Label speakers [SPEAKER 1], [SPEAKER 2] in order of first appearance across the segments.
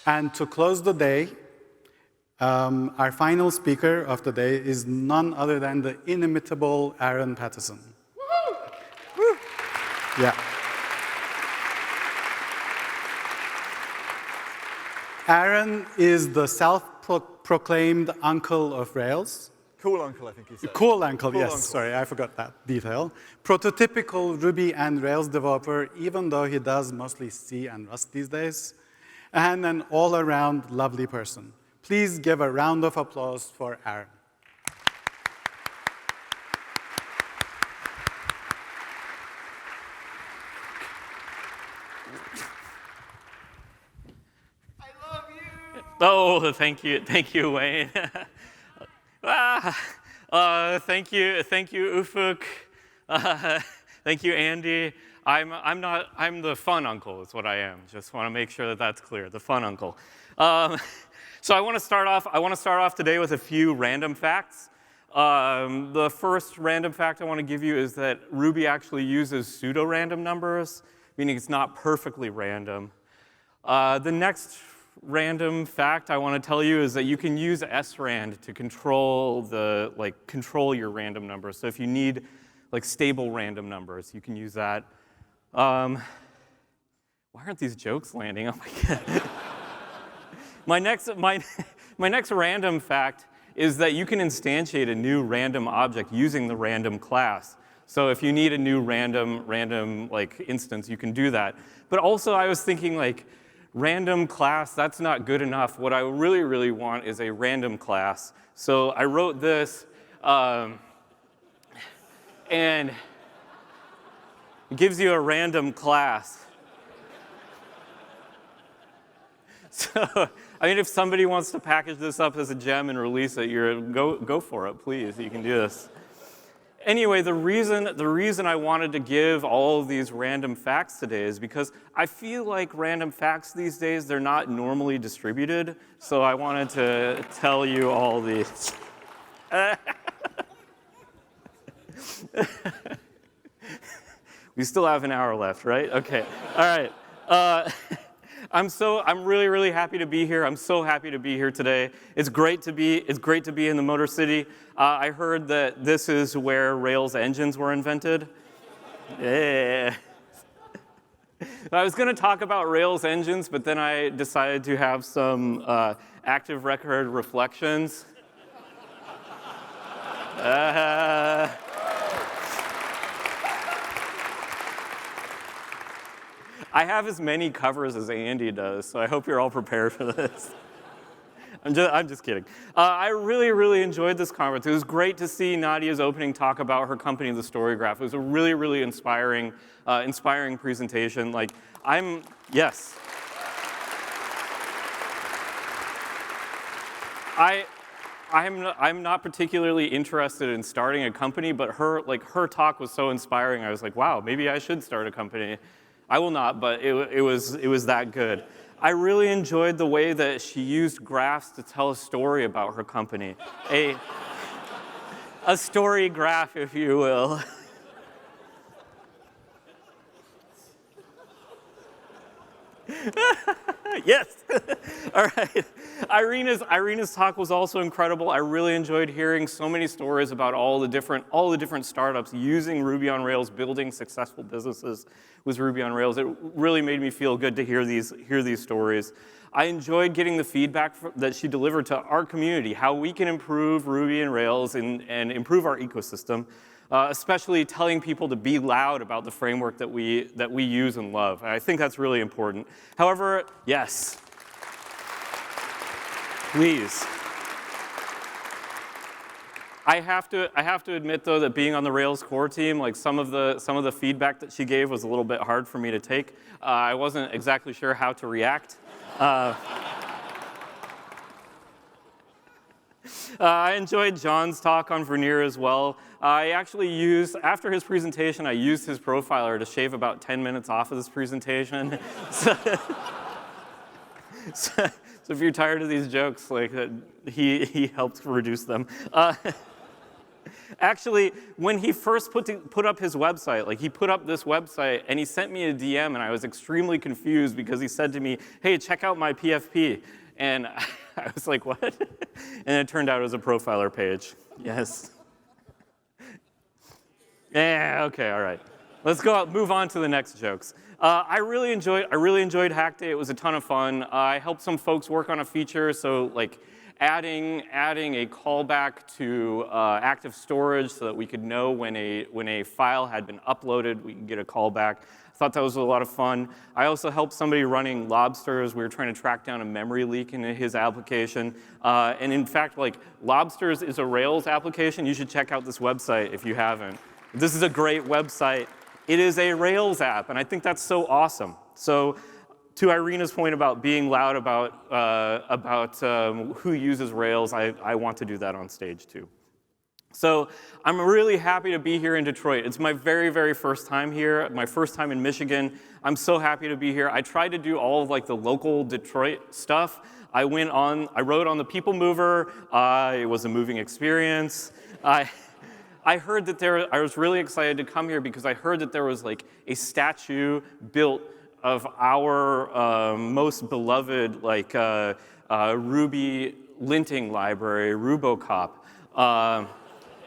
[SPEAKER 1] And to close the day, our final speaker of the day is none other than the inimitable Aaron Patterson. Woo! Yeah. Aaron is the self-proclaimed uncle of Rails.
[SPEAKER 2] Cool uncle, I think you said.
[SPEAKER 1] Cool uncle,
[SPEAKER 2] cool
[SPEAKER 1] yes.
[SPEAKER 2] Uncle.
[SPEAKER 1] Sorry, I forgot that detail. Prototypical Ruby and Rails developer, even though he does mostly C and Rust these days. And an all-around lovely person. Please give a round of applause for Aaron.
[SPEAKER 3] Oh, thank you, Wayne. Thank you, Ufuk. Thank you, Andy. I'm the fun uncle, is what I am. Just want to make sure that that's clear. The fun uncle. So I want to start off today with a few random facts. The first random fact I want to give you is that Ruby actually uses pseudo-random numbers, meaning it's not perfectly random. The next random fact I want to tell you is that you can use srand to control your random numbers. So if you need stable random numbers, you can use that. Why aren't these jokes landing? Oh my god. My next random fact is that you can instantiate a new random object using the random class. So if you need a new random instance, you can do that. But also I was thinking random class, that's not good enough. What I really, really want is a random class. So I wrote this, and it gives you a random class. So, I mean, if somebody wants to package this up as a gem and release it, go for it, please. You can do this. Anyway, the reason I wanted to give all of these random facts today is because I feel like random facts these days, they're not normally distributed. So I wanted to tell you all these. We still have an hour left, right? Okay. All right. I'm really, really happy to be here. I'm so happy to be here today. It's great to be in the Motor City. I heard that this is where Rails engines were invented. Yeah. I was going to talk about Rails engines, but then I decided to have some active record reflections. I have as many covers as Andy does, so I hope you're all prepared for this. I'm just kidding. I really, really enjoyed this conference. It was great to see Nadia's opening talk about her company, The Story Graph. It was a really, really inspiring presentation. Yes. I'm not particularly interested in starting a company, but her talk was so inspiring. I was like, wow, maybe I should start a company. I will not, but it was that good. I really enjoyed the way that she used graphs to tell a story about her company. A story graph, if you will. Yes. All right. Irina's talk was also incredible. I really enjoyed hearing so many stories about all the different startups using Ruby on Rails, building successful businesses with Ruby on Rails. It really made me feel good to hear these stories. I enjoyed getting the feedback that she delivered to our community, how we can improve Ruby and Rails and improve our ecosystem. Especially telling people to be loud about the framework that we use and love. I think that's really important. However, yes, please. I have to admit though that being on the Rails core team, some of the feedback that she gave was a little bit hard for me to take. I wasn't exactly sure how to react. I enjoyed John's talk on Vernier as well. I actually after his presentation, I used his profiler to shave about 10 minutes off of this presentation. So if you're tired of these jokes, he helped reduce them. Actually, when he first put up his website, like he put up this website and he sent me a DM and I was extremely confused because he said to me, hey, check out my PFP. And I was like, what? And it turned out it was a profiler page. Yes. Yeah, okay, all right. Let's move on to the next jokes. I really enjoyed Hack Day. It was a ton of fun. I helped some folks work on a feature, so like adding a callback to active storage so that we could know when a file had been uploaded, we could get a callback. I thought that was a lot of fun. I also helped somebody running Lobsters. We were trying to track down a memory leak in his application. And in fact, like Lobsters is a Rails application. You should check out this website if you haven't. This is a great website. It is a Rails app, and I think that's so awesome. So to Irina's point about being loud about who uses Rails, I want to do that on stage too. So I'm really happy to be here in Detroit. It's my very, very first time here, my first time in Michigan. I'm so happy to be here. I tried to do all of like the local Detroit stuff. I wrote on the People Mover. It was a moving experience. I heard that I was really excited to come here because I heard that there was like a statue built of our most beloved like Ruby linting library, Rubocop.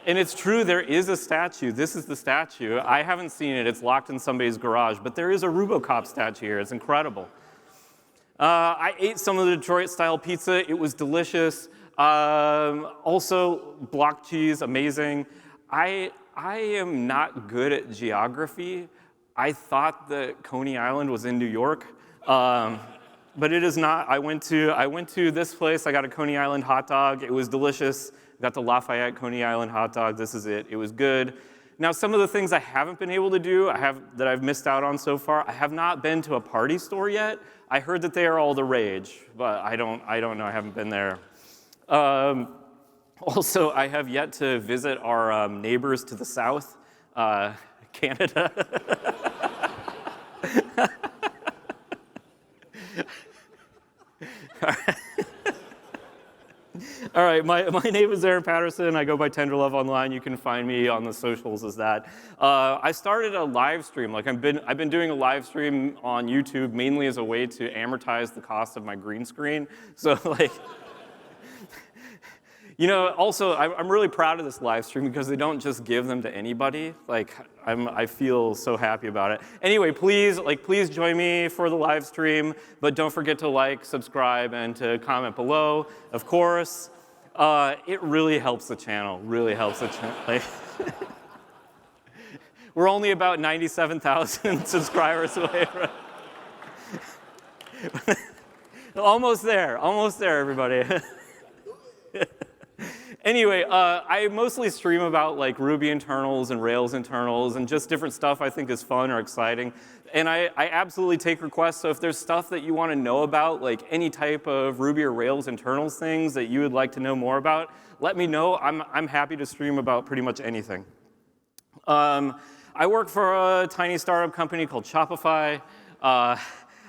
[SPEAKER 3] And it's true, there is a statue. This is the statue. I haven't seen it. It's locked in somebody's garage, but there is a Rubocop statue here. It's incredible. I ate some of the Detroit-style pizza. It was delicious. Also, block cheese, amazing. I am not good at geography. I thought that Coney Island was in New York, but it is not. I went to this place. I got a Coney Island hot dog. It was delicious. Got the Lafayette Coney Island hot dog. This is it. It was good. Now, some of the things I haven't been able to do, that I've missed out on so far. I have not been to a party store yet. I heard that they are all the rage, but I don't know. I haven't been there. Also, I have yet to visit our neighbors to the south, Canada. All right, my name is Aaron Patterson. I go by Tenderlove online. You can find me on the socials as that. I started a live stream. Like I've been doing a live stream on YouTube mainly as a way to amortize the cost of my green screen. So like. You know, also, I'm really proud of this live stream because they don't just give them to anybody. Like, I feel so happy about it. Anyway, please join me for the live stream, but don't forget to like, subscribe, and to comment below, of course. It really helps the channel, Like, we're only about 97,000 subscribers away from almost there, everybody. Anyway, I mostly stream about like Ruby internals and Rails internals and just different stuff I think is fun or exciting. And I absolutely take requests, so if there's stuff that you want to know about, like any type of Ruby or Rails internals things that you would like to know more about, let me know. I'm happy to stream about pretty much anything. I work for a tiny startup company called Shopify.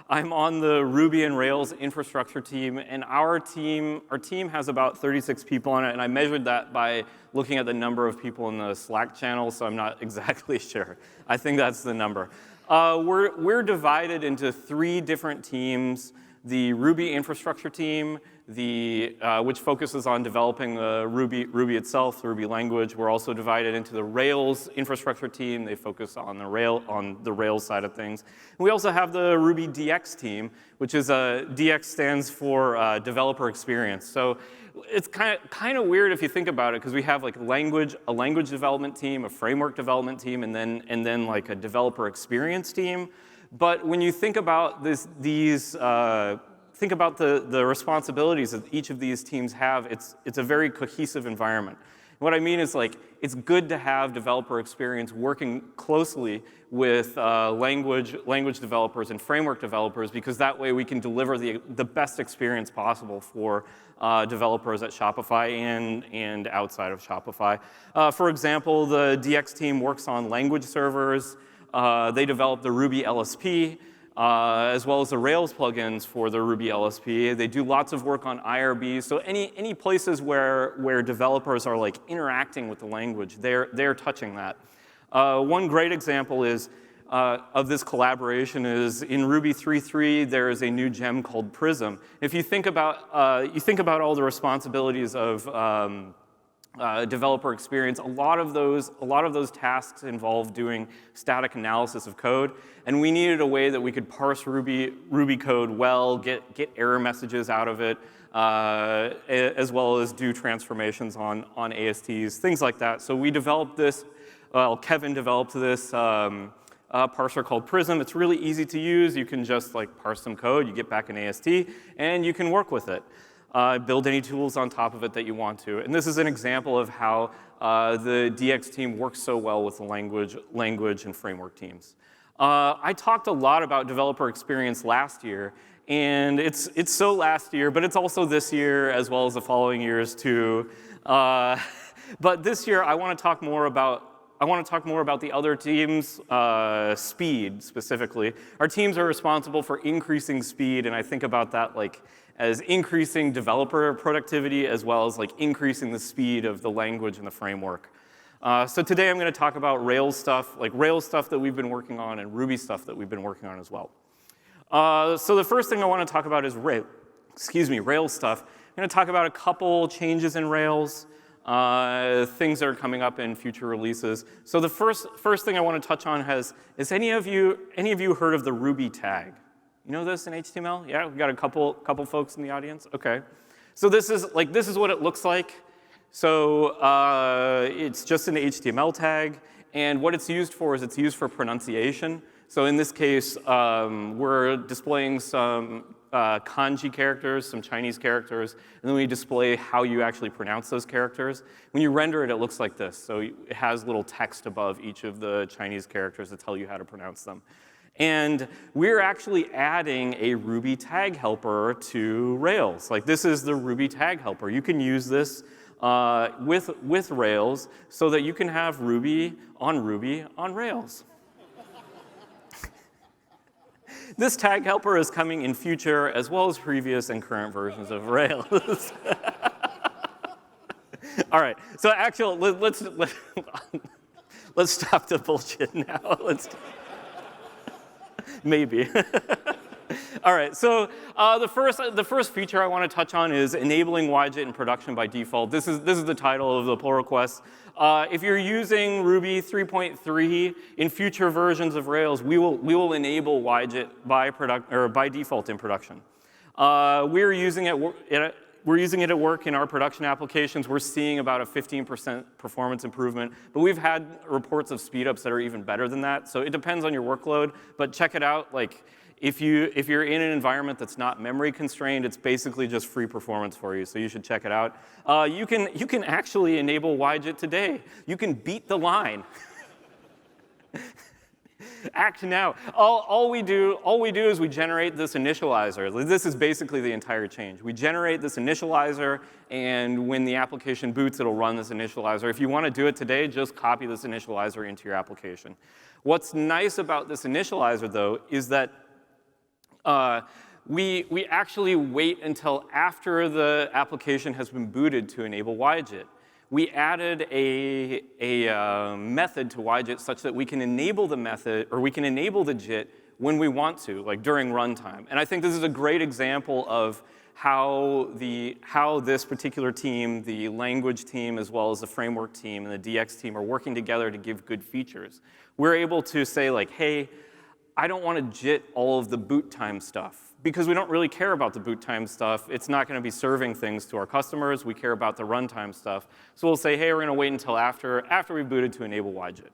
[SPEAKER 3] I'm on the Ruby and Rails infrastructure team, and our team has about 36 people on it, and I measured that by looking at the number of people in the Slack channel, so I'm not exactly sure. I think that's the number. We're divided into 3 different teams: the Ruby infrastructure team, which focuses on developing the Ruby itself, the Ruby language. We're also divided into the Rails infrastructure team. They focus on the Rails side of things. And we also have the Ruby DX team, which is DX stands for developer experience. So it's kind of weird if you think about it, because we have like a language development team, a framework development team, and then like a developer experience team. But when you think about think about the responsibilities that each of these teams have, it's a very cohesive environment. What I mean is, like, it's good to have developer experience working closely with language developers and framework developers, because that way we can deliver the best experience possible for developers at Shopify and outside of Shopify. For example, the DX team works on language servers. They develop the Ruby LSP. as well as the Rails plugins for the Ruby LSP. They do lots of work on IRB. So any places where developers are like interacting with the language, they're touching that. One great example is of this collaboration is in Ruby 3.3, there is a new gem called Prism. If you think about all the responsibilities of developer experience, a lot of those tasks involve doing static analysis of code, and we needed a way that we could parse Ruby code well, get error messages out of it, as well as do transformations on ASTs, things like that. So we developed this. Well, Kevin developed this parser called Prism. It's really easy to use. You can just like parse some code, you get back an AST, and you can work with it. Build any tools on top of it that you want to. And this is an example of how the DX team works so well with the language and framework teams. I talked a lot about developer experience last year, and it's so last year, but it's also this year as well as the following years too. But this year, I want to talk more about the other teams' speed specifically. Our teams are responsible for increasing speed, and I think about that like as increasing developer productivity as well as like increasing the speed of the language and the framework. So today I'm going to talk about Rails stuff, like Rails stuff that we've been working on and Ruby stuff that we've been working on as well. So the first thing I want to talk about is Rails stuff. I'm going to talk about a couple changes in Rails, things that are coming up in future releases. So the first thing I want to touch on has any of you heard of the Ruby tag? You know this in HTML? Yeah, we've got a couple folks in the audience. Okay, so this is what it looks like. So it's just an HTML tag, and what it's used for is it's used for pronunciation. So in this case, we're displaying some kanji characters, some Chinese characters, and then we display how you actually pronounce those characters. When you render it, it looks like this. So it has little text above each of the Chinese characters to tell you how to pronounce them. And we're actually adding a Ruby tag helper to Rails. Like this is the Ruby tag helper. You can use this with Rails so that you can have Ruby on Rails. This tag helper is coming in future as well as previous and current versions of Rails. All right, so let's stop the bullshit now. Maybe. All right, so the first feature I want to touch on is enabling widget in production by default. This is the title of the pull request. If you're using Ruby 3.3 in future versions of Rails, we will enable widget by default in production. We're using it at work in our production applications. We're seeing about a 15% performance improvement, but we've had reports of speedups that are even better than that. So it depends on your workload, but check it out. Like if you're in an environment that's not memory constrained, it's basically just free performance for you. So you should check it out. You can actually enable widget today. You can beat the line. Act now. All we do is we generate this initializer. This is basically the entire change. We generate this initializer, and when the application boots, it'll run this initializer. If you want to do it today, just copy this initializer into your application. What's nice about this initializer, though, is that we actually wait until after the application has been booted to enable widget. We added a method to widget such that we can enable the method, or we can enable the JIT when we want to, like during runtime. And I think this is a great example of how this particular team, the language team, as well as the framework team and the DX team are working together to give good features. We're able to say like, hey, I don't want to JIT all of the boot time stuff because we don't really care about the boot time stuff. It's not going to be serving things to our customers. We care about the runtime stuff. So we'll say, hey, we're going to wait until after we've booted to enable widget.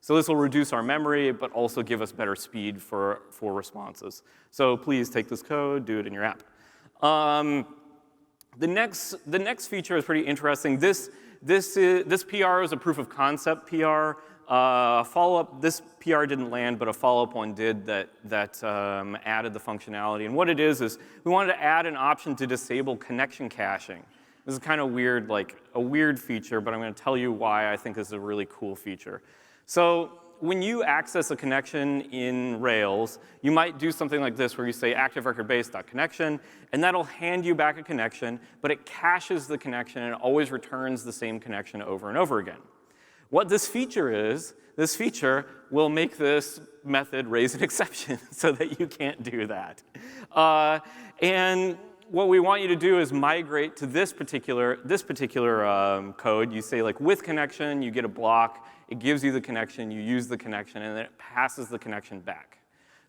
[SPEAKER 3] So this will reduce our memory, but also give us better speed for responses. So please take this code, do it in your app. The next feature is pretty interesting. This PR is a proof of concept PR. Follow-up, this PR didn't land, but a follow-up one did that added the functionality. And what it is we wanted to add an option to disable connection caching. This is kind of weird, like a weird feature, but I'm going to tell you why I think this is a really cool feature. So when you access a connection in Rails, you might do something like this where you say ActiveRecordBase.connection, and that'll hand you back a connection, but it caches the connection and always returns the same connection over and over again. What this feature is, this feature will make this method raise an exception so that you can't do that. And what we want you to do is migrate to this particular code. You say like with connection, you get a block, it gives you the connection, you use the connection, and then it passes the connection back.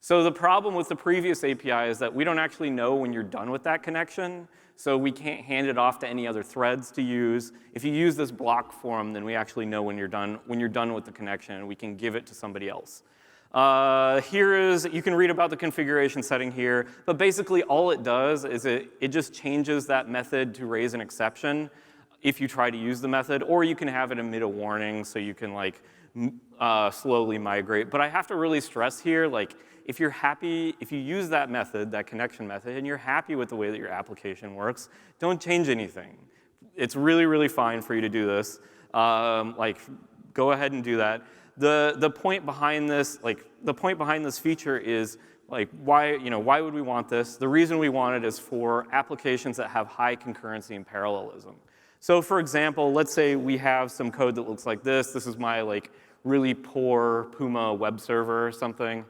[SPEAKER 3] So the problem with the previous API is that we don't actually know when you're done with that connection, so we can't hand it off to any other threads to use. If you use this block form, then we actually know when you're done with the connection, and we can give it to somebody else. You can read about the configuration setting here, but basically all it does is it just changes that method to raise an exception if you try to use the method, or you can have it emit a warning so you can like slowly migrate. But I have to really stress here, like if you use that method, that connection method, and you're happy with the way that your application works, don't change anything. It's really, really fine for you to do this. Go ahead and do that. The point behind this, feature is like why would we want this? The reason we want it is for applications that have high concurrency and parallelism. So for example, let's say we have some code that looks like this. This is my like really poor Puma web server or something.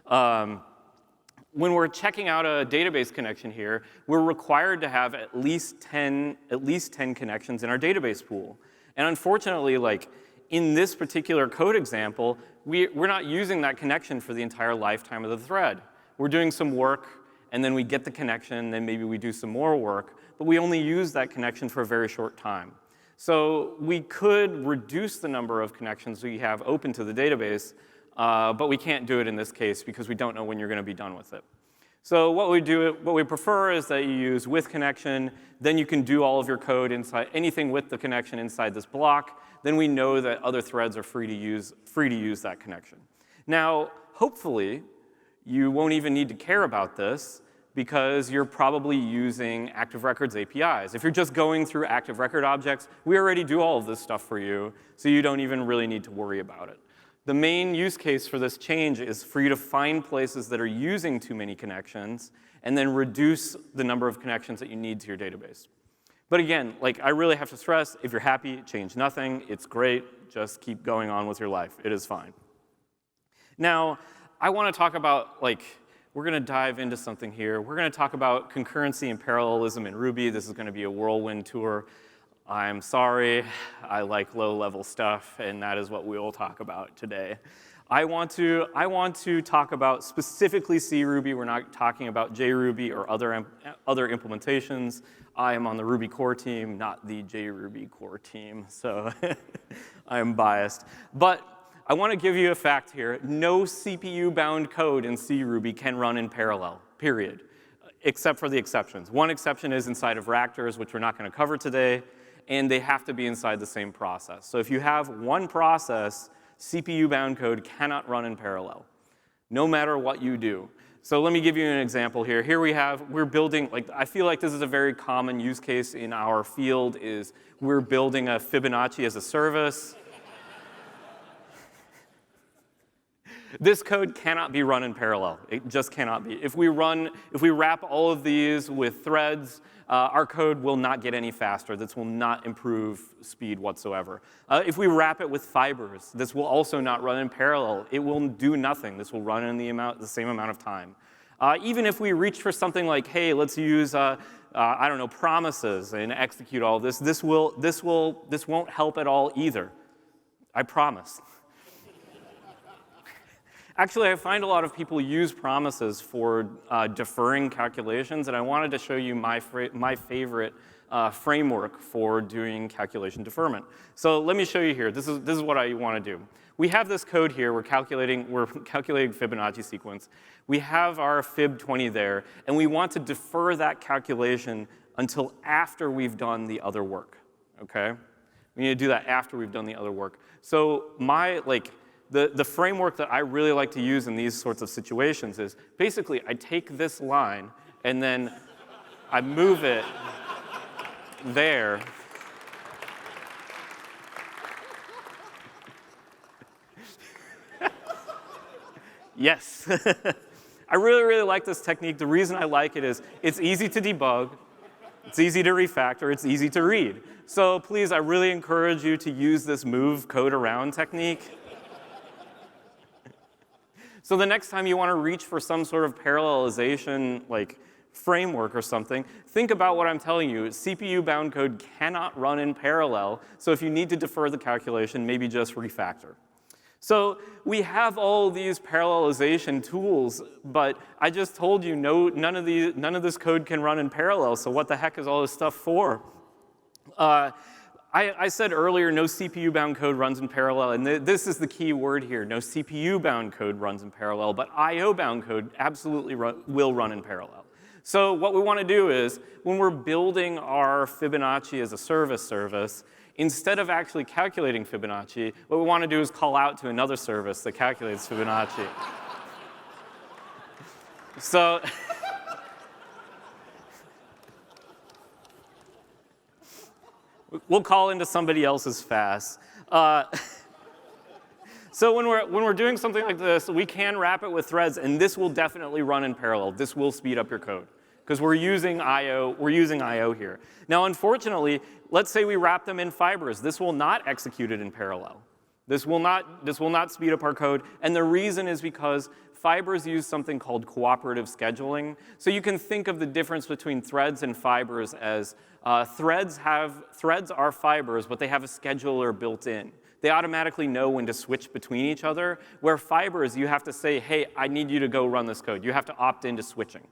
[SPEAKER 3] When we're checking out a database connection here, we're required to have at least 10 connections in our database pool. And unfortunately, like in this particular code example, we're not using that connection for the entire lifetime of the thread. We're doing some work, and then we get the connection, then maybe we do some more work, but we only use that connection for a very short time. So we could reduce the number of connections we have open to the database, but we can't do it in this case because we don't know when you're going to be done with it. So what we prefer is that you use with connection, then you can do all of your code inside, anything with the connection inside this block, then we know that other threads are free to use that connection. Now, hopefully, you won't even need to care about this because you're probably using Active Records APIs. If you're just going through Active Record objects, we already do all of this stuff for you, so you don't even really need to worry about it. The main use case for this change is for you to find places that are using too many connections and then reduce the number of connections that you need to your database. But again, like I really have to stress, if you're happy, change nothing. It's great. Just keep going on with your life. It is fine. Now, I want to talk about, we're going to dive into something here. We're going to talk about concurrency and parallelism in Ruby. This is going to be a whirlwind tour. I'm sorry. I like low-level stuff, and that is what we will talk about today. I want to talk about specifically C Ruby. We're not talking about JRuby or other implementations. I am on the Ruby core team, not the JRuby core team, so I'm biased. But I want to give you a fact here. No CPU-bound code in C Ruby can run in parallel, period, except for the exceptions. One exception is inside of Raptors, which we're not going to cover today, and they have to be inside the same process. So if you have one process, CPU-bound code cannot run in parallel, no matter what you do. So let me give you an example here. Here we're building, I feel like this is a very common use case in our field, is we're building a Fibonacci as a service. This code cannot be run in parallel. It just cannot be. If we wrap all of these with threads, our code will not get any faster. This will not improve speed whatsoever. If we wrap it with fibers, this will also not run in parallel. It will do nothing. This will run in the same amount of time. Even if we reach for something like, hey, let's use I don't know, promises and execute all of this, this won't help at all either. I promise. Actually, I find a lot of people use promises for deferring calculations, and I wanted to show you my favorite framework for doing calculation deferment. So let me show you here. This is what I want to do. We have this code here. We're calculating Fibonacci sequence. We have our fib20 there, and we want to defer that calculation until after we've done the other work. Okay? We need to do that after we've done the other work. So the framework that I really like to use in these sorts of situations is basically I take this line and then I move it there. Yes. I really, really like this technique. The reason I like it is it's easy to debug, it's easy to refactor, it's easy to read. So please, I really encourage you to use this move code around technique. So the next time you want to reach for some sort of parallelization like framework or something, think about what I'm telling you. CPU-bound code cannot run in parallel, so if you need to defer the calculation, maybe just refactor. So we have all these parallelization tools, but I just told you none of this code can run in parallel, so what the heck is all this stuff for? I said earlier, no CPU-bound code runs in parallel, and this is the key word here. No CPU-bound code runs in parallel, but I/O-bound code absolutely will run in parallel. So what we want to do is, when we're building our Fibonacci as a service, instead of actually calculating Fibonacci, what we want to do is call out to another service that calculates Fibonacci. So we'll call into somebody else's fast. So when we're doing something like this, we can wrap it with threads, and this will definitely run in parallel. This will speed up your code, because we're using I/O here. Now, unfortunately, let's say we wrap them in fibers. This will not execute it in parallel. This will not speed up our code, and the reason is because fibers use something called cooperative scheduling. So you can think of the difference between threads and fibers as threads are fibers, but they have a scheduler built in. They automatically know when to switch between each other, where fibers, you have to say, hey, I need you to go run this code. You have to opt into switching.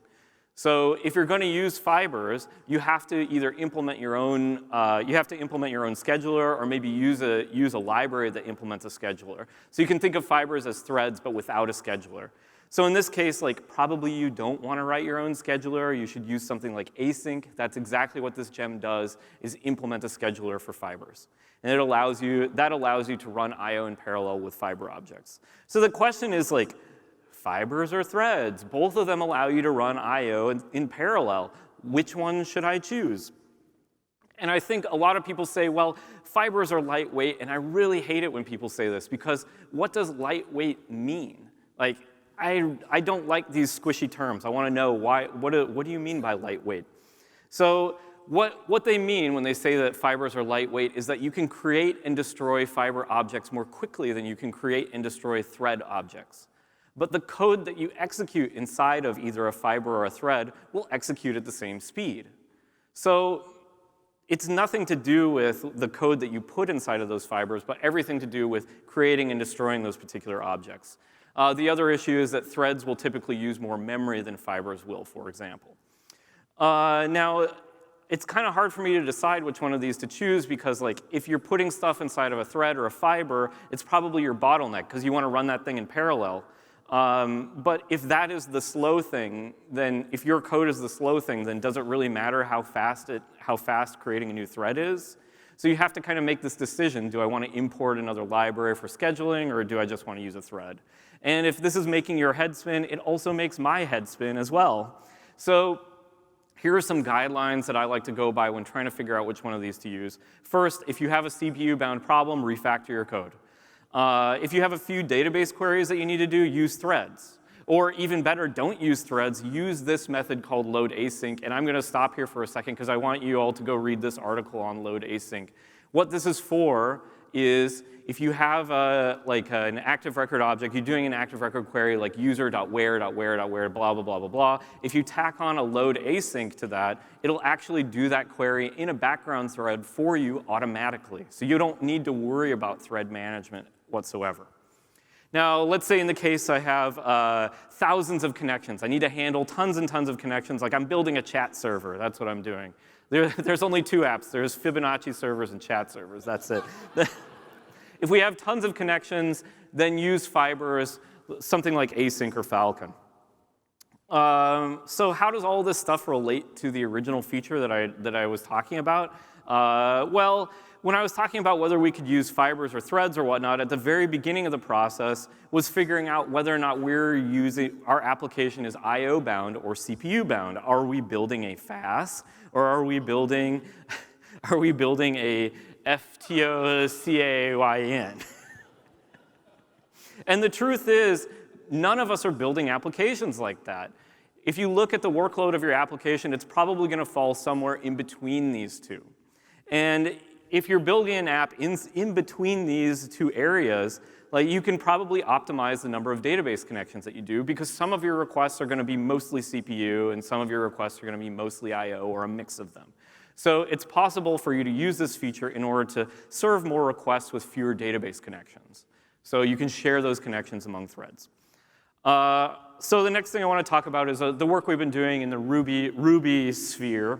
[SPEAKER 3] So if you're going to use fibers, you have to either implement your own, scheduler, or maybe use a library that implements a scheduler. So you can think of fibers as threads, but without a scheduler. So in this case, like, probably you don't want to write your own scheduler. You should use something like async. That's exactly what this gem does, is implement a scheduler for fibers. And that allows you to run I/O in parallel with fiber objects. So the question is, like, fibers or threads? Both of them allow you to run I/O in parallel. Which one should I choose? And I think a lot of people say, well, fibers are lightweight, and I really hate it when people say this, because what does lightweight mean? Like, I don't like these squishy terms. I want to know what do you mean by lightweight? So what they mean when they say that fibers are lightweight is that you can create and destroy fiber objects more quickly than you can create and destroy thread objects. But the code that you execute inside of either a fiber or a thread will execute at the same speed. So it's nothing to do with the code that you put inside of those fibers, but everything to do with creating and destroying those particular objects. The other issue is that threads will typically use more memory than fibers will, for example. Now, it's kind of hard for me to decide which one of these to choose, because, like, if you're putting stuff inside of a thread or a fiber, it's probably your bottleneck, because you want to run that thing in parallel. But if that is the slow thing, then if your code is the slow thing, then does it really matter how fast creating a new thread is? So you have to kind of make this decision. Do I want to import another library for scheduling, or do I just want to use a thread? And if this is making your head spin, it also makes my head spin as well. So here are some guidelines that I like to go by when trying to figure out which one of these to use. First, if you have a CPU-bound problem, refactor your code. If you have a few database queries that you need to do, use threads. Or even better, don't use threads. Use this method called load async. And I'm going to stop here for a second, because I want you all to go read this article on load async. What this is for is, if you have an active record object, you're doing an active record query like user.where, blah, blah, blah, blah, blah. If you tack on a load async to that, it'll actually do that query in a background thread for you automatically. So you don't need to worry about thread management whatsoever. Now, let's say in the case I have thousands of connections. I need to handle tons and tons of connections. Like, I'm building a chat server. That's what I'm doing. There's only two apps. There's Fibonacci servers and chat servers. That's it. If we have tons of connections, then use fibers, something like async or Falcon. So how does all this stuff relate to the original feature that I was talking about? Well, when I was talking about whether we could use fibers or threads or whatnot, at the very beginning of the process was figuring out whether or not our application is I/O bound or CPU bound. Are we building a FAS, or are we building a FTOCAYN? And the truth is, none of us are building applications like that. If you look at the workload of your application, it's probably going to fall somewhere in between these two. And if you're building an app in between these two areas, like you can probably optimize the number of database connections that you do, because some of your requests are going to be mostly CPU, and some of your requests are going to be mostly I/O, or a mix of them. So it's possible for you to use this feature in order to serve more requests with fewer database connections. So you can share those connections among threads. So the next thing I want to talk about is the work we've been doing in the Ruby sphere.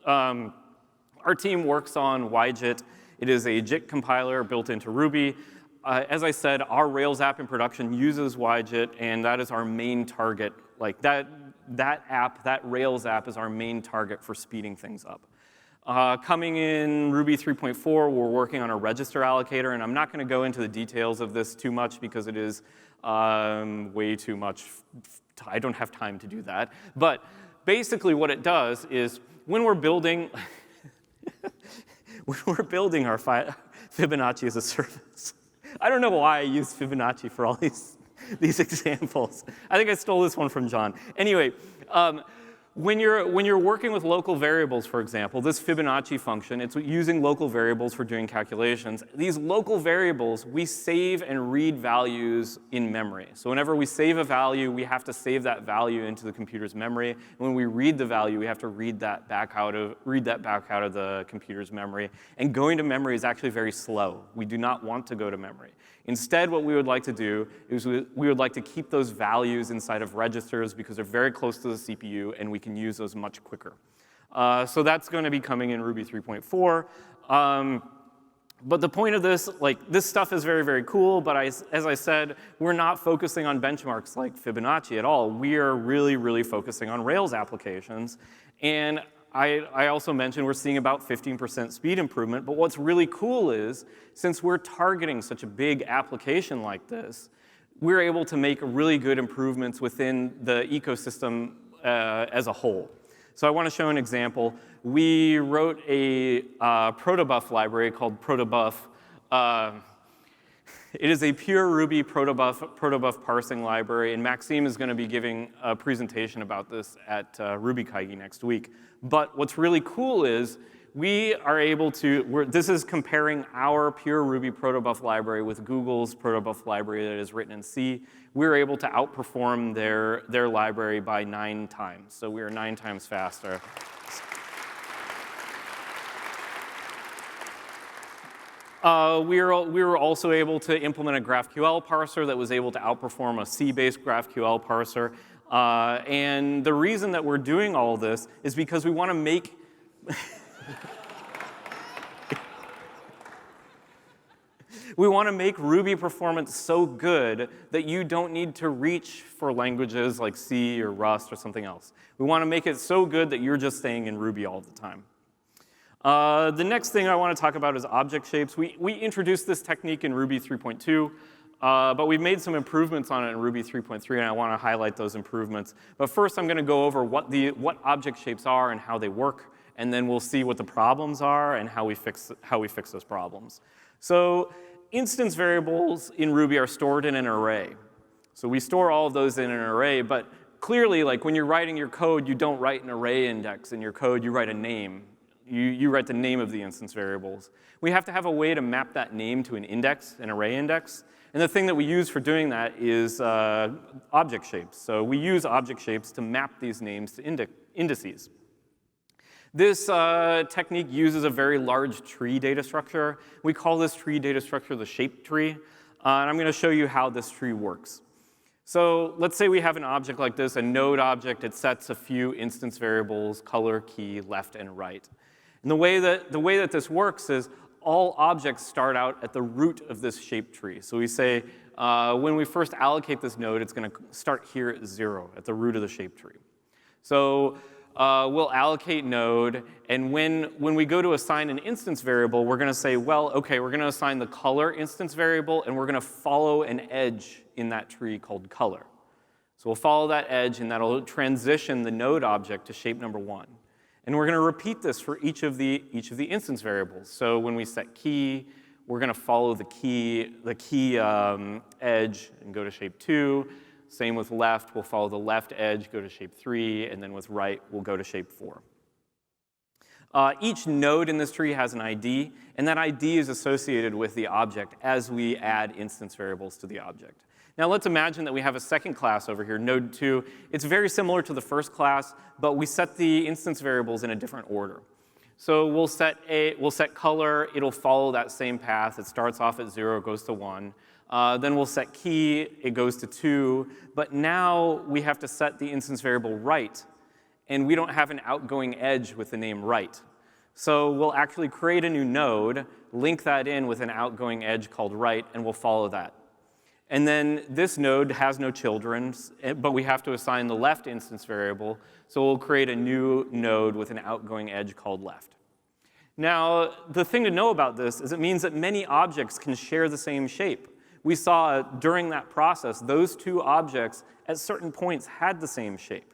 [SPEAKER 3] Our team works on YJIT. It is a JIT compiler built into Ruby. As I said, our Rails app in production uses YJIT, and that is our main target. Like that Rails app is our main target for speeding things up. Coming in Ruby 3.4, we're working on a register allocator, and I'm not going to go into the details of this too much because it is way too much. I don't have time to do that. But basically what it does is when we're building, our Fibonacci as a service. I don't know why I use Fibonacci for all these examples. I think I stole this one from John. Anyway, when you're working with local variables, for example, this Fibonacci function, it's using local variables for doing calculations. These local variables, we save and read values in memory. So whenever we save a value, we have to save that value into the computer's memory. And when we read the value, we have to read that back out of the computer's memory. And going to memory is actually very slow. We do not want to go to memory. Instead, what we would like to do is we would like to keep those values inside of registers because they're very close to the CPU, and we can use those much quicker. So that's going to be coming in Ruby 3.4. But the point of this, this stuff is very, very cool, but as I said, we're not focusing on benchmarks like Fibonacci at all. We are really, really focusing on Rails applications. And I also mentioned we're seeing about 15% speed improvement, but what's really cool is, since we're targeting such a big application like this, we're able to make really good improvements within the ecosystem as a whole. So I want to show an example. We wrote a protobuf library called protobuf. It is a pure Ruby protobuf parsing library, and Maxime is going to be giving a presentation about this at RubyKaigi next week. But what's really cool is we are able to, this is comparing our pure Ruby protobuf library with Google's protobuf library that is written in C. We're able to outperform their library by 9 times. So we are 9 times faster. We were also able to implement a GraphQL parser that was able to outperform a C-based GraphQL parser. And the reason that we're doing all this is because we want to make Ruby performance so good that you don't need to reach for languages like C or Rust or something else. We want to make it so good that you're just staying in Ruby all the time. The next thing I want to talk about is object shapes. We introduced this technique in Ruby 3.2, but we've made some improvements on it in Ruby 3.3, and I want to highlight those improvements. But first, I'm going to go over what object shapes are and how they work, and then we'll see what the problems are and how we fix those problems. So instance variables in Ruby are stored in an array. So we store all of those in an array, but clearly, like when you're writing your code, you don't write an array index in your code, you write a name. You write the name of the instance variables. We have to have a way to map that name to an index, an array index. And the thing that we use for doing that is object shapes. So we use object shapes to map these names to indices. This technique uses a very large tree data structure. We call this tree data structure the shape tree. And I'm going to show you how this tree works. So let's say we have an object like this, a node object. It sets a few instance variables, color, key, left, and right. And the way that this works is all objects start out at the root of this shape tree. So we say when we first allocate this node, it's going to start here at 0, at the root of the shape tree. So we'll allocate node, and when we go to assign an instance variable, we're going to say, well, OK, we're going to assign the color instance variable, and we're going to follow an edge in that tree called color. So we'll follow that edge, and that'll transition the node object to shape number 1. And we're going to repeat this for each of the instance variables. So when we set key, we're going to follow the key edge and go to shape 2. Same with left, we'll follow the left edge, go to shape 3, and then with right, we'll go to shape 4. Each node in this tree has an ID, and that ID is associated with the object as we add instance variables to the object. Now let's imagine that we have a second class over here, node 2. It's very similar to the first class, but we set the instance variables in a different order. So we'll set color, it'll follow that same path. It starts off at 0, goes to 1. Then we'll set key, it goes to 2. But now we have to set the instance variable right, and we don't have an outgoing edge with the name right. So we'll actually create a new node, link that in with an outgoing edge called right, and we'll follow that. And then this node has no children, but we have to assign the left instance variable, so we'll create a new node with an outgoing edge called left. Now, the thing to know about this is it means that many objects can share the same shape. We saw during that process, those two objects at certain points had the same shape.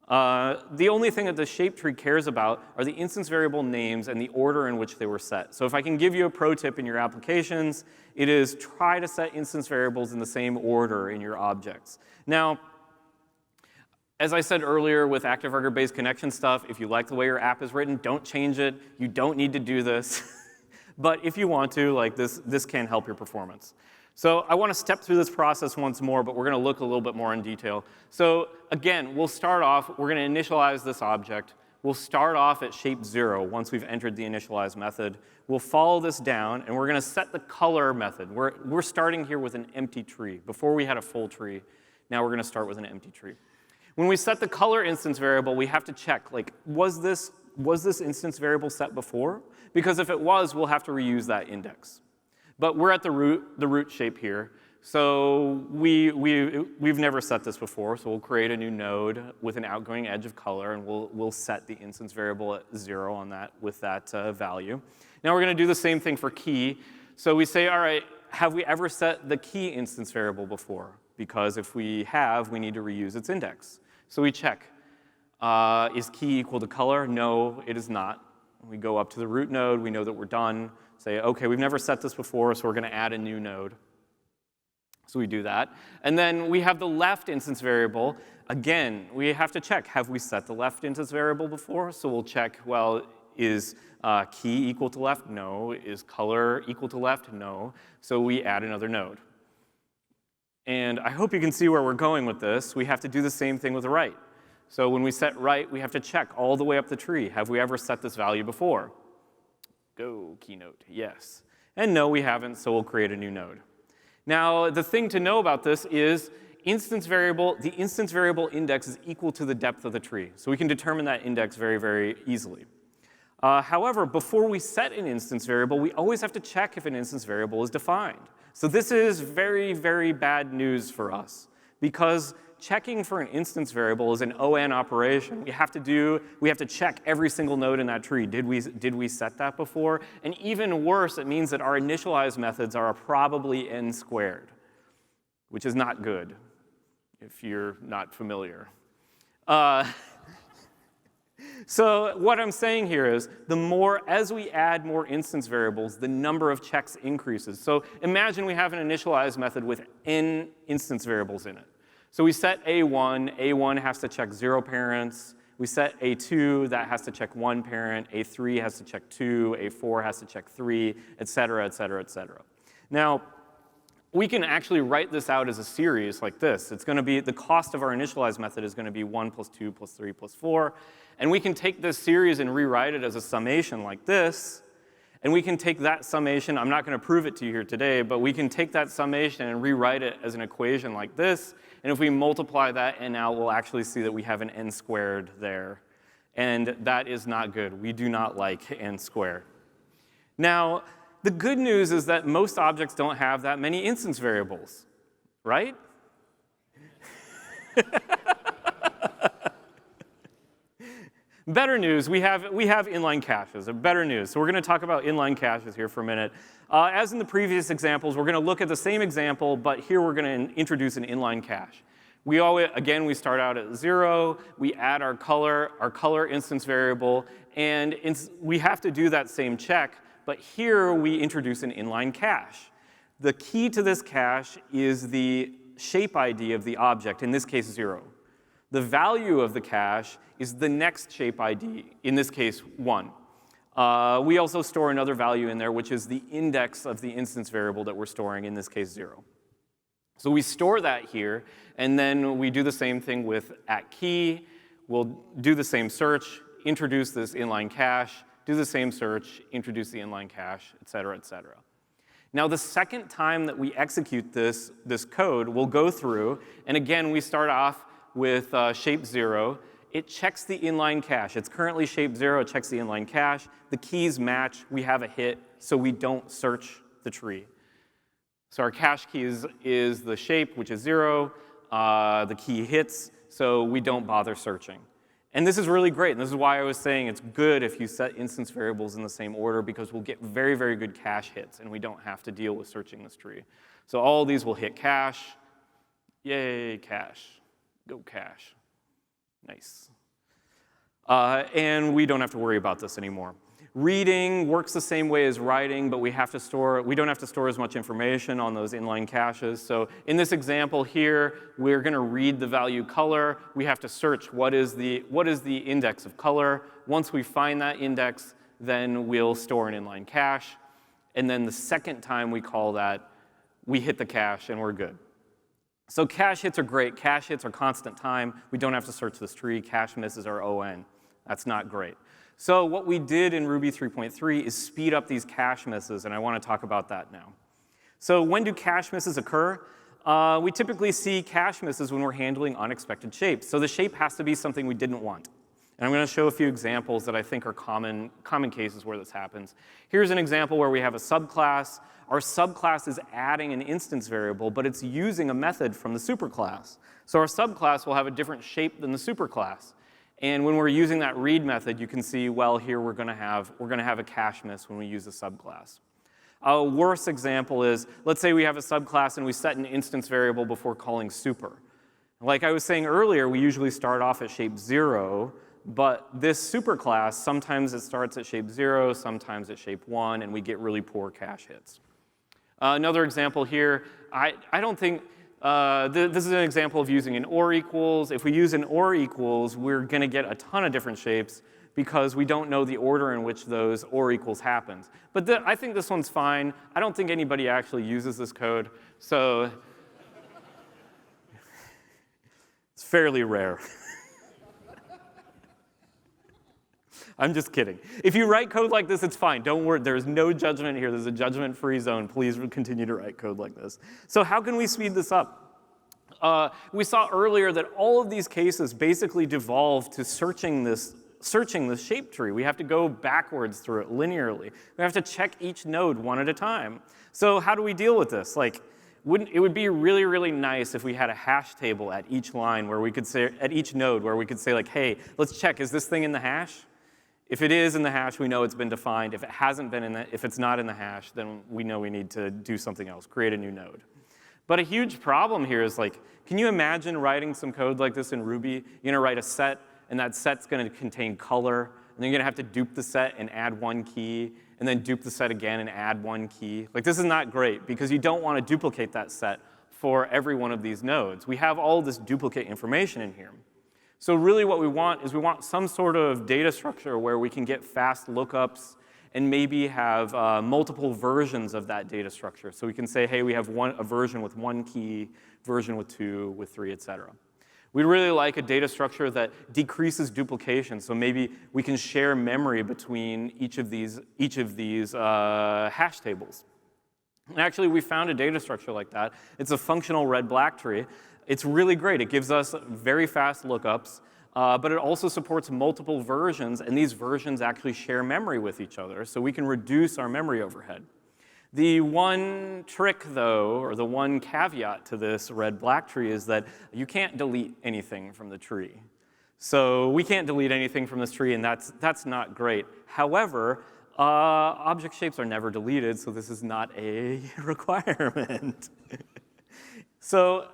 [SPEAKER 3] The only thing that the shape tree cares about are the instance variable names and the order in which they were set. So if I can give you a pro tip in your applications, it is try to set instance variables in the same order in your objects. Now, as I said earlier with active record-based connection stuff, if you like the way your app is written, don't change it. You don't need to do this. But if you want to, like this can help your performance. So I want to step through this process once more, but we're going to look a little bit more in detail. So again, we'll start off, we're going to initialize this object. We'll start off at shape 0 once we've entered the initialize method. We'll follow this down, and we're going to set the color method. We're starting here with an empty tree. Before we had a full tree, now we're going to start with an empty tree. When we set the color instance variable, we have to check, like, was this instance variable set before? Because if it was, we'll have to reuse that index. But we're at the root shape here. So we've never set this before, so we'll create a new node with an outgoing edge of color, and we'll set the instance variable at 0 on that with that value. Now we're going to do the same thing for key. So we say, all right, have we ever set the key instance variable before? Because if we have, we need to reuse its index. So we check, is key equal to color? No, it is not. We go up to the root node, we know that we're done. Say, okay, we've never set this before, so we're going to add a new node. So we do that. And then we have the left instance variable. Again, we have to check, have we set the left instance variable before? So we'll check, well, is key equal to left? No. Is color equal to left? No. So we add another node. And I hope you can see where we're going with this. We have to do the same thing with right. So when we set right, we have to check all the way up the tree. Have we ever set this value before? Go, Keynote, yes. And no, we haven't, so we'll create a new node. Now, the thing to know about this is the instance variable index is equal to the depth of the tree. So we can determine that index very, very easily. However, before we set an instance variable, we always have to check if an instance variable is defined. So this is very, very bad news for us, because checking for an instance variable is an ON operation. We have to check every single node in that tree. Did we set that before? And even worse, it means that our initialize methods are probably n squared, which is not good if you're not familiar. So what I'm saying here is, as we add more instance variables, the number of checks increases. So imagine we have an initialize method with n instance variables in it. So we set A1, A1 has to check 0 parents. We set A2, that has to check 1 parent. A3 has to check 2, A4 has to check 3, et cetera, et cetera, et cetera. Now, we can actually write this out as a series like this. It's going to be, the cost of our initialize method is going to be 1 plus 2 plus 3 plus 4. And we can take this series and rewrite it as a summation like this. And we can take that summation, I'm not going to prove it to you here today, but we can take that summation and rewrite it as an equation like this. And if we multiply that n out, we'll actually see that we have an n squared there. And that is not good. We do not like n squared. Now, the good news is that most objects don't have that many instance variables, right? Better news, we have inline caches. Better news. So we're going to talk about inline caches here for a minute. As in the previous examples, we're going to look at the same example, but here we're going to introduce an inline cache. Again, we start out at 0. We add our color instance variable, and we have to do that same check. But here we introduce an inline cache. The key to this cache is the shape ID of the object, in this case 0. The value of the cache is the next shape ID, in this case 1. We also store another value in there, which is the index of the instance variable that we're storing, in this case 0. So we store that here, and then we do the same thing with @key. We'll do the same search, introduce this inline cache, do the same search, introduce the inline cache, et cetera, et cetera. Now, the second time that we execute this code, we'll go through, and again, we start off with shape 0. It checks the inline cache. It's currently shape 0. It checks the inline cache. The keys match. We have a hit, so we don't search the tree. So our cache key is the shape, which is 0. The key hits, so we don't bother searching. And this is really great, and this is why I was saying it's good if you set instance variables in the same order, because we'll get very, very good cache hits, and we don't have to deal with searching this tree. So all of these will hit cache. Yay, cache. Go cache. Nice. And we don't have to worry about this anymore. Reading works the same way as writing, but we don't have to store as much information on those inline caches. So in this example here, we're going to read the value color. We have to search what is the index of color. Once we find that index, then we'll store an inline cache. And then the second time we call that, we hit the cache, and we're good. So cache hits are great. Cache hits are constant time. We don't have to search this tree. Cache misses are ON. That's not great. So what we did in Ruby 3.3 is speed up these cache misses, and I want to talk about that now. So when do cache misses occur? We typically see cache misses when we're handling unexpected shapes. So the shape has to be something we didn't want. And I'm going to show a few examples that I think are common cases where this happens. Here's an example where we have a subclass. Our subclass is adding an instance variable, but it's using a method from the superclass. So our subclass will have a different shape than the superclass. And when we're using that read method, you can see, well, here we're going to have a cache miss when we use a subclass. A worse example is, let's say we have a subclass and we set an instance variable before calling super. Like I was saying earlier, we usually start off at shape 0, but this superclass, sometimes it starts at shape 0, sometimes at shape 1, and we get really poor cache hits. Another example here, I don't think, this is an example of using an or equals. If we use an or equals, we're going to get a ton of different shapes because we don't know the order in which those or equals happens. But I think this one's fine. I don't think anybody actually uses this code, so it's fairly rare. I'm just kidding. If you write code like this, it's fine. Don't worry. There's no judgment here. There's a judgment-free zone. Please continue to write code like this. So how can we speed this up? We saw earlier that all of these cases basically devolve to searching this shape tree. We have to go backwards through it linearly. We have to check each node one at a time. So how do we deal with this? Like, it would be really, really nice if we had a hash table at each line where we could say, at each node, where we could say, like, hey, let's check, is this thing in the hash? If it is in the hash, we know it's been defined. If it hasn't been if it's not in the hash, then we know we need to do something else, create a new node. But a huge problem here is, like, can you imagine writing some code like this in Ruby? You're going to write a set, and that set's going to contain color, and then you're going to have to dupe the set and add one key, and then dupe the set again and add one key. Like, this is not great, because you don't want to duplicate that set for every one of these nodes. We have all this duplicate information in here. So really what we want is some sort of data structure where we can get fast lookups and maybe have multiple versions of that data structure. So we can say, hey, we have a version with one key, version with 2, with 3, et cetera. We'd really like a data structure that decreases duplication. So maybe we can share memory between each of these hash tables. And actually, we found a data structure like that. It's a functional red-black tree. It's really great. It gives us very fast lookups, but it also supports multiple versions, and these versions actually share memory with each other, so we can reduce our memory overhead. The one trick, though, or the one caveat to this red-black tree is that you can't delete anything from the tree. So we can't delete anything from this tree, and that's not great. However, object shapes are never deleted, so this is not a requirement. So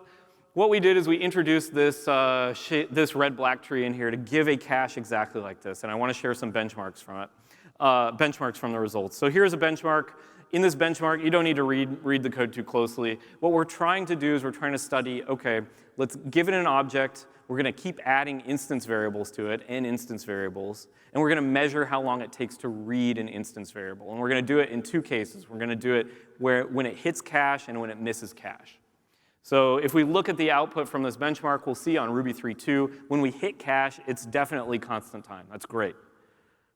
[SPEAKER 3] what we did is we introduced this red-black tree in here to give a cache exactly like this, and I want to share some benchmarks from it, benchmarks from the results. So here's a benchmark. in this benchmark, you don't need to read the code too closely. What we're trying to do is we're trying to study, OK, let's give it an object. We're going to keep adding instance variables to it and instance variables. And we're going to measure how long it takes to read an instance variable. And we're going to do it in two cases. We're going to do it when it hits cache and when it misses cache. So if we look at the output from this benchmark, we'll see on Ruby 3.2, when we hit cache, it's definitely constant time. That's great.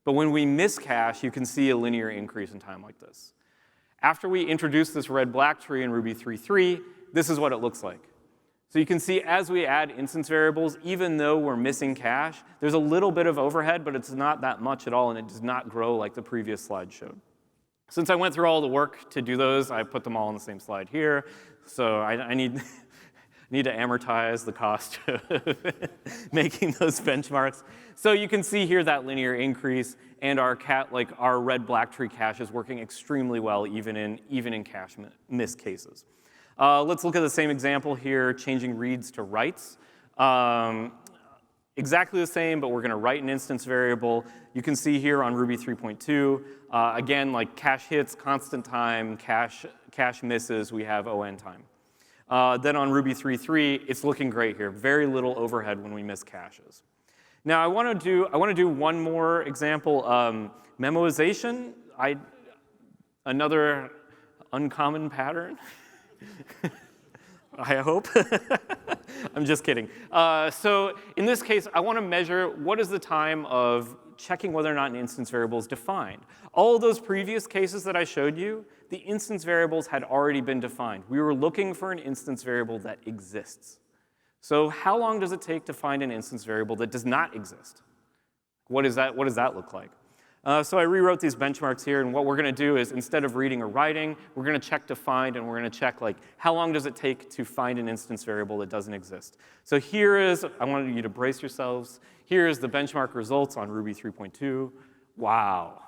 [SPEAKER 3] But when we miss cache, you can see a linear increase in time like this. After we introduce this red-black tree in Ruby 3.3, this is what it looks like. So you can see as we add instance variables, even though we're missing cache, there's a little bit of overhead, but it's not that much at all, and it does not grow like the previous slide showed. Since I went through all the work to do those, I put them all on the same slide here. So I need to amortize the cost of making those benchmarks. So you can see here that linear increase, and our red-black tree cache is working extremely well, even in cache miss cases. Let's look at the same example here, changing reads to writes. Exactly the same, but we're going to write an instance variable. You can see here on Ruby 3.2, again, like cache hits, constant time, cache misses, we have ON time. Then on Ruby 3.3, it's looking great here. Very little overhead when we miss caches. Now I want to do one more example. Memoization, another uncommon pattern. I hope. I'm just kidding. So in this case, I want to measure what is the time of checking whether or not an instance variable is defined. All of those previous cases that I showed you, the instance variables had already been defined. We were looking for an instance variable that exists. So how long does it take to find an instance variable that does not exist? What does that look like? So I rewrote these benchmarks here, and what we're going to do is instead of reading or writing, we're going to check to find, and we're going to check how long does it take to find an instance variable that doesn't exist. So here is, I wanted you to brace yourselves, here is the benchmark results on Ruby 3.2. Wow.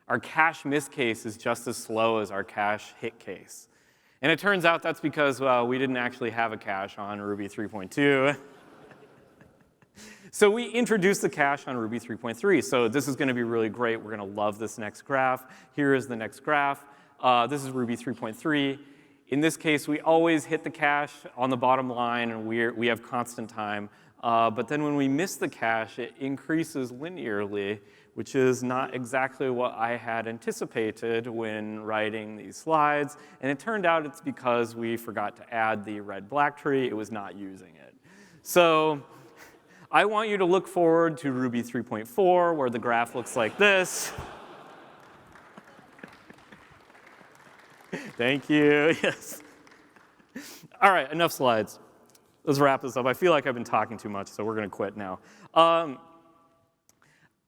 [SPEAKER 3] Our cache miss case is just as slow as our cache hit case. And it turns out that's because, well, we didn't actually have a cache on Ruby 3.2. So we introduced the cache on Ruby 3.3. So this is going to be really great. We're going to love this next graph. Here is the next graph. This is Ruby 3.3. In this case, we always hit the cache on the bottom line, and we have constant time. But then when we miss the cache, it increases linearly, which is not exactly what I had anticipated when writing these slides. And it turned out it's because we forgot to add the red-black tree. It was not using it. So I want you to look forward to Ruby 3.4, where the graph looks like this. Thank you. Yes. All right, enough slides. Let's wrap this up. I feel like I've been talking too much, so we're going to quit now.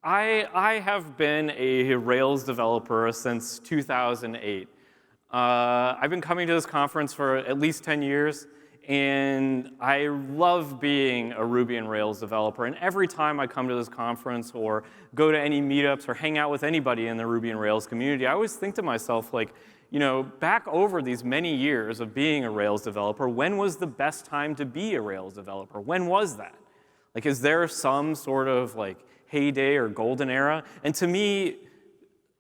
[SPEAKER 3] I have been a Rails developer since 2008. I've been coming to this conference for at least 10 years, and I love being a Ruby and Rails developer. And every time I come to this conference or go to any meetups or hang out with anybody in the Ruby and Rails community, I always think to myself, back over these many years of being a Rails developer, when was the best time to be a Rails developer? When was that? Is there some sort of heyday or golden era? And to me,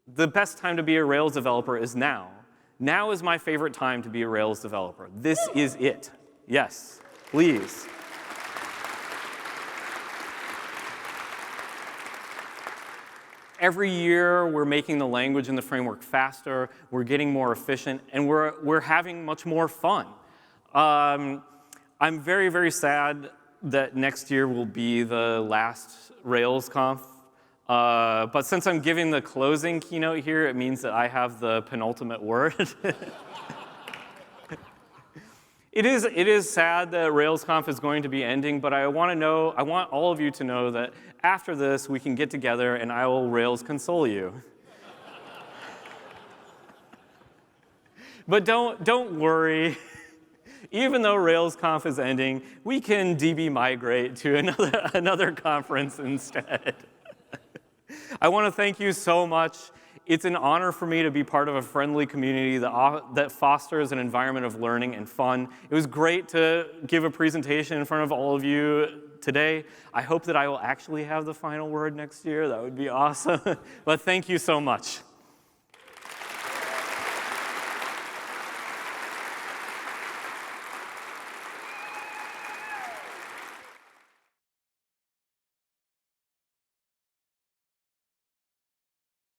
[SPEAKER 3] the best time to be a Rails developer is now. Now is my favorite time to be a Rails developer. This is it. Yes, please. Every year, we're making the language and the framework faster, we're getting more efficient, and we're having much more fun. I'm very, very sad that next year will be the last RailsConf. But since I'm giving the closing keynote here, it means that I have the penultimate word. It is sad that RailsConf is going to be ending, but I want all of you to know that after this, we can get together and I will Rails console you. But don't worry. Even though RailsConf is ending, we can DB migrate to another conference instead. I want to thank you so much. It's an honor for me to be part of a friendly community that fosters an environment of learning and fun. It was great to give a presentation in front of all of you today. I hope that I will actually have the final word next year. That would be awesome. But thank you so much.